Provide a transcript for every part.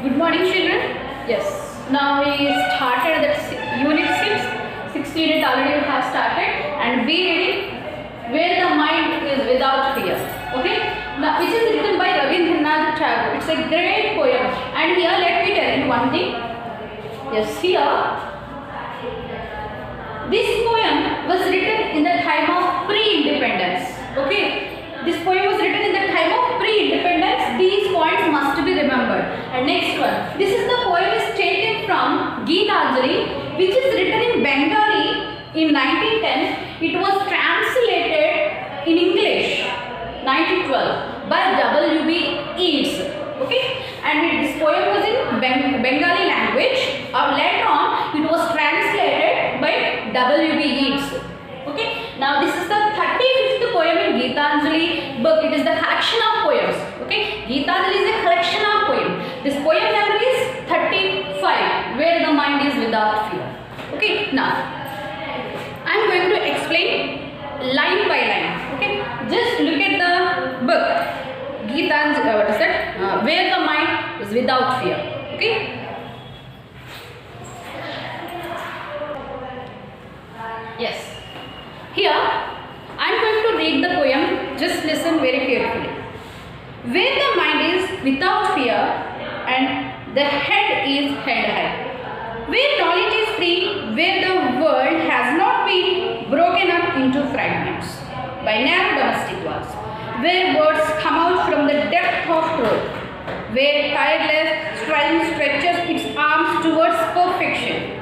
Good morning, children. Yes. Now we started that unit 6. 6th unit already we have started, and be ready. Where the mind is without fear. Okay. Now which is written by Rabindranath Tagore. It's a great poem. And here let me tell you one thing. Yes. Here this poem was written in the time of pre-independence. Okay. This poem was written in the time of pre-independence. These points must be remembered. And next one. This is the poem is taken from Geetanjali, which is written in Bengali in 1910. It was translated in English 1912 by W.B. Yeats. Okay. And this poem was in Bengali language. Later on, it was translated by W.B. Yeats. Okay. Now this is the 35th poem in Geetanjali book. It is the collection of poems. Okay. Geetanjali is a collection of poems. This poem number is 35, where the mind is without fear. Okay. Now I am going to explain line by line. Okay. Just look at the book Geetanjali. What is that? Where the mind is without fear. Okay. Yes. Here, I am going to read the poem. Just listen very carefully. Where the mind is without fear and the head is held high. Where knowledge is free, where the world has not been broken up into fragments by narrow domestic walls. Where words come out from the depth of truth. Where tireless strength stretches its arms towards perfection.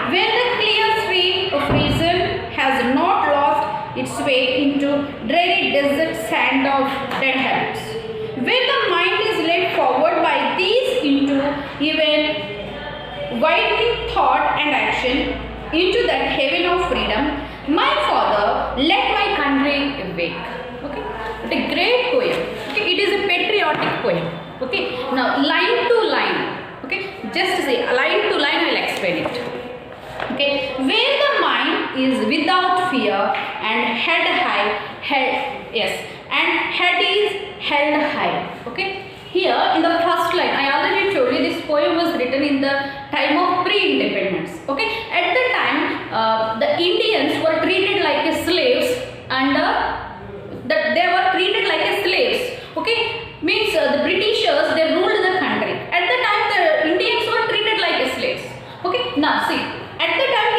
Where the clear stream of reason has not lost its way into dreary desert sand of dead habits. Where the mind is led forward by these into even widening thought and action into that heaven of freedom, my Father, let my country awake. Okay, it's a great poem. Okay, it is a patriotic poem. Okay, now line to line. Okay, just say line to line. I will explain it. Okay, where the mind is without fear and head is held high. Okay, here in the first line, I already told you this poem was written in the time of pre-independence. Okay, at the time, the Indians were treated like as slaves, and they were treated like as slaves. Okay, means the Britishers, they ruled the country. At the time, the Indians were treated like as slaves. Okay, now see. At the time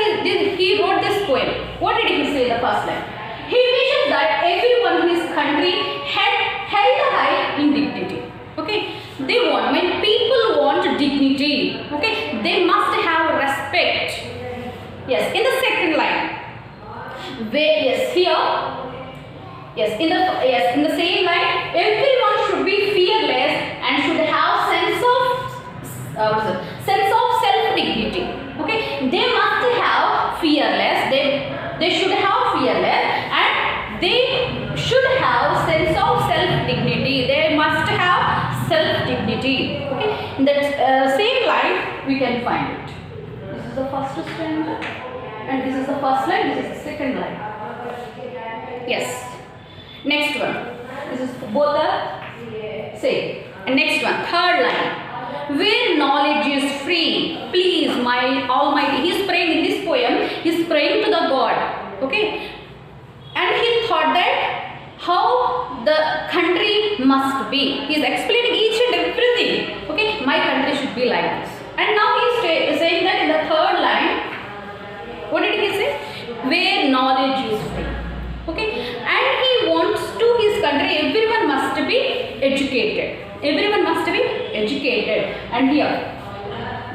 he wrote this poem. What did he say in the first line? He wishes that everyone in his country had held high in dignity. Okay, they want, when people want dignity, okay, they must have respect. Yes, in the second line, where, yes, here, yes, in the same line, everyone should be fearless and should have sense of self dignity. Okay, they must have fearless. They should have fearless, and they should have sense of self dignity. They must have self dignity. Okay, in that same line we can find it. This is the first stanza, and this is the first line. This is the second line. Yes. Next one. This is both the same. And next one, third line. Where knowledge is free, please my Almighty. He is praying in this poem. He is praying to the God. Okay, and he thought that how the country must be. He is explaining each and everything. Okay, my country should be like this. And now he is saying that in the third line. What did he say? Where knowledge is free. Okay, and he wants to his country. Everyone must be educated. Everyone must be educated. And here,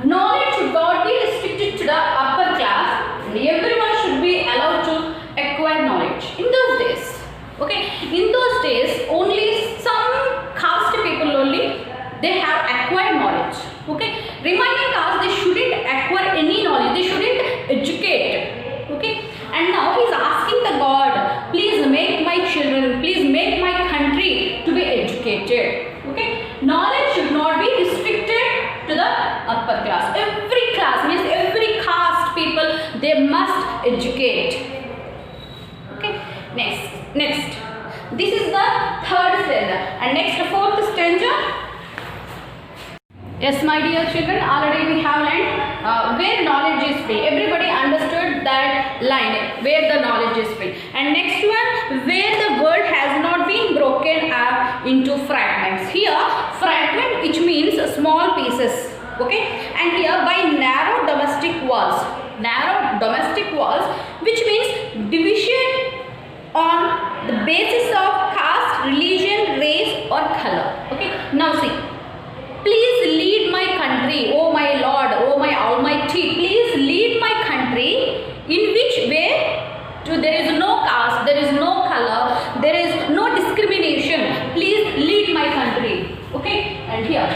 knowledge should not be restricted to the upper class. Everyone should be allowed to acquire knowledge. In those days, okay, in those days, only some caste people only, they have acquired knowledge. Okay, remaining caste, they shouldn't acquire any knowledge. They shouldn't educate. Okay, and now he is asking the God, please make my children, please make my country to be educated. Okay, knowledge should not be restricted to the upper class. Every class means every caste people, they must educate. Okay, next. This is the third stanza, and next fourth stanza. Yes, my dear children, already we have learned where knowledge is free. Everybody understood that line, where the knowledge is free. And next one, where the world has not been broken up into fragments. Here, fragment which means small pieces. Okay, and here by narrow domestic walls. Narrow domestic walls, which means division on the basis of caste, religion, race or color. Okay, now see. Please lead my country, oh my Lord, oh my Almighty. Please lead my country in which way? There is no caste, there is no color, there is no discrimination. Please lead my country. Okay, and here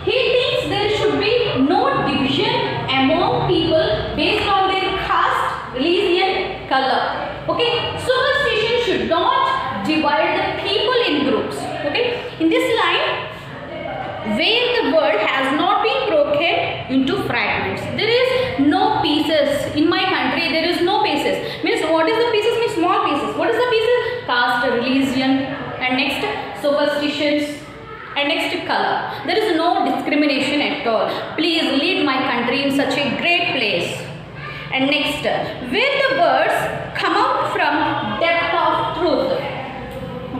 he thinks there should be no division among people based on their caste, religion, color. Okay, superstition should not divide the people in groups. Okay, in this line, where the world has not been broken into fragments. There is no pieces. In my country, there is no pieces. Means what is the pieces? Means small pieces. What is the pieces? Caste, religion, and next superstitions, and next color. There is no discrimination at all. Please lead my country in such a great place. And next, where the words come out from depth of truth.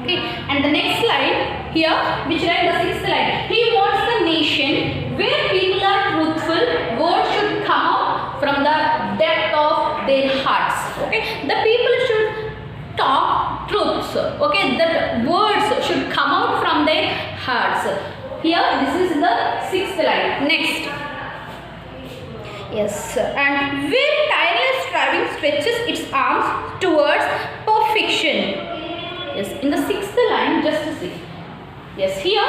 Okay, and the next line here, which line? The sixth line. He wants the nation where people are truthful. Words should come out from the depth of their hearts. Okay, the people should talk truths. Okay, the words should come out from their hearts. Here, this is the sixth line. Next. Yes, and where tireless striving stretches its arms towards perfection. Yes, in the sixth line, just to see. Yes, here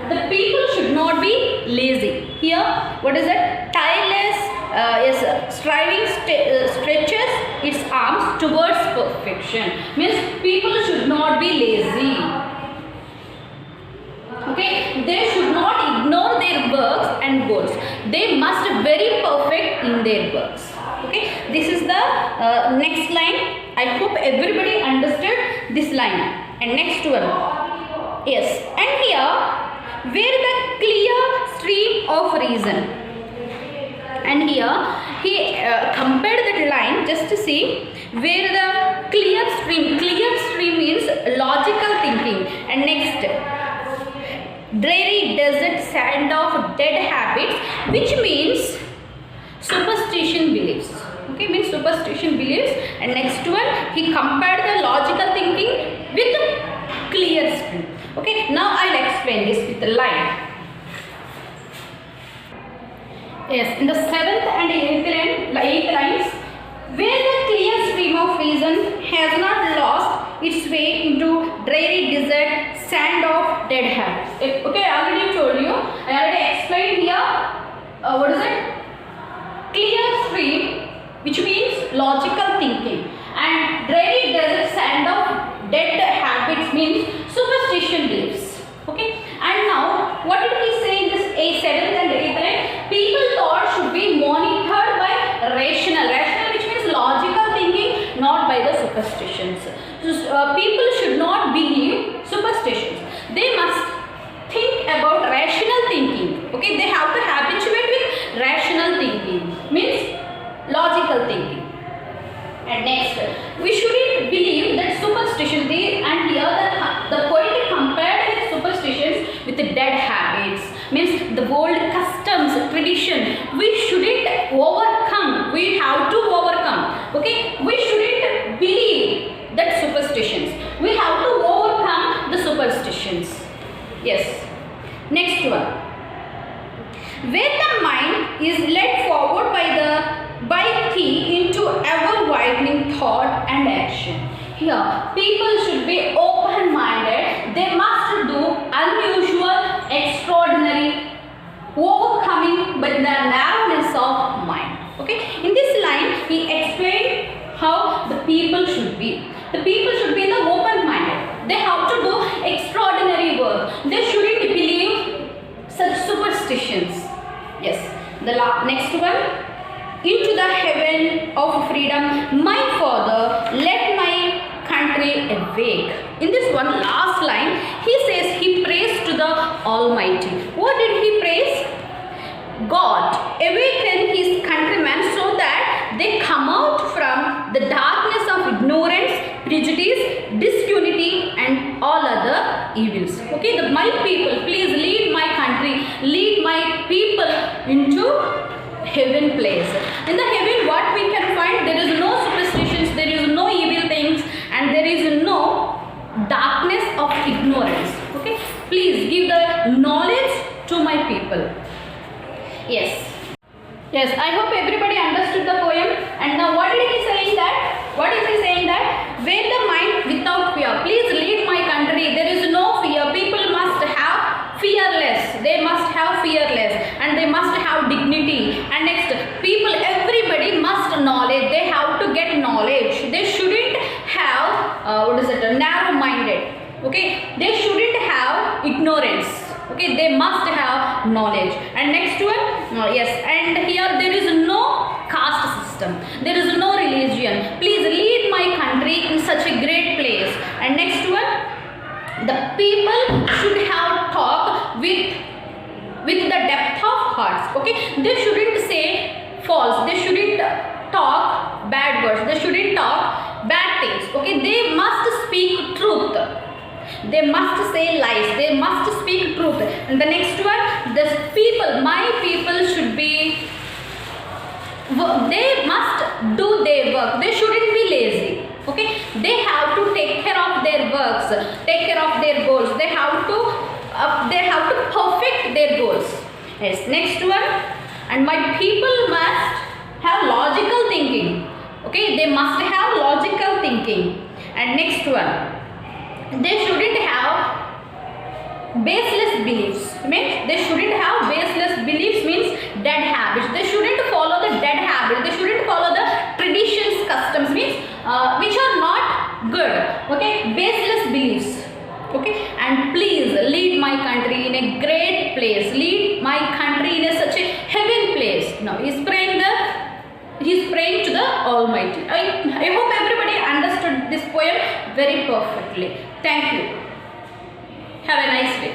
the people should not be lazy. Here, what is it? Tireless, striving stretches its arms towards perfection. Means people should not be lazy. Okay, they should not ignore their works and goals. They must be very perfect in their works. Okay, this is the next line. I hope everybody understood this line. And next one. Yes, and here where the clear stream of reason. And here he compared that line just to see where the clear stream. Clear stream means logical thinking. And next, dreary desert sand of dead habits, which means superstition beliefs. Okay, means superstition beliefs. And next one, he compared the logical thinking with clear stream. Okay, now I'll explain this with the line. Yes, in the 7th and 8th lines, where the clear stream of reason has not lost its way into dreary desert sand of dead habits. Okay, I already told you, I already explained here, what is it? Clear stream, which means logical thinking, and dreary desert sand of dead habits means superstition beliefs. Okay, and now what did he say in this 7th and 8th line? People thought should be monitored by rational, which means logical thinking, not by the superstitions. So, people should not believe superstitions. They must think about rational thinking. Okay, they have to habituate with rational thinking, means logical thinking. And next, we shouldn't believe that superstition. And here the poet compared with superstitions with the dead habits, means the old customs, tradition. We shouldn't overcome. We have to overcome. Okay, we shouldn't believe that superstitions. We have to overcome the superstitions. Yes. Next one. Where the mind is led forward by key into ever widening thought and action. Here, people should be open-minded. They must do unusual, extraordinary, overcoming by the narrowness of mind. Okay, in this line, he explained how the people should be. The people should be the open-minded. They have to do extraordinary work. They shouldn't believe such superstitions. Yes, the next one. Into the heaven of freedom, my Father, let my country awake. In this one last line, he says he prays to the Almighty. What did he praise? God awaken his countrymen so that they come out from the darkness of ignorance, prejudice, disunity and all other evils. Okay, my people, please lead my country, lead my people into heaven place. In the heaven what we can find? There is no superstitions, there is no evil things and there is no darkness of ignorance. Okay, please give the knowledge to my people. Yes, I hope everybody understood the poem. And now what did he saying that? What is he saying that? Wear the mind without fear. Please lead my country. There is no fear. People must have fearless. They must have fearless and they must have dignity. And next, people, everybody must knowledge. They have to get knowledge. They shouldn't have narrow-minded. Okay, they shouldn't have ignorance. Okay, they must have knowledge. And next one, yes, and here there is no caste system, there is no religion. Please lead my country in such a great place. And next one, the people should have talk with the depth of hearts. Okay, they shouldn't say false, they shouldn't talk bad words, they shouldn't talk bad things. Okay, they must speak truth. They must say lies. They must speak truth. And the next one, the people, my people should be, they must do their work. They shouldn't be lazy. Okay, they have to take care of their works, take care of their goals. They have to perfect their goals. Yes, next one, and my people must have logical thinking. Okay, they must have logical thinking. And next one, they shouldn't have baseless beliefs. Means they shouldn't have baseless beliefs, means dead habits. They shouldn't follow the dead habits. They shouldn't follow the traditions, customs, means which are not good. Okay, baseless beliefs. Okay, and please lead my country in a great place. Lead my country in such a heaven place. Now he is praying to the Almighty. I hope everybody understood this poem very perfectly. Thank you. Have a nice day.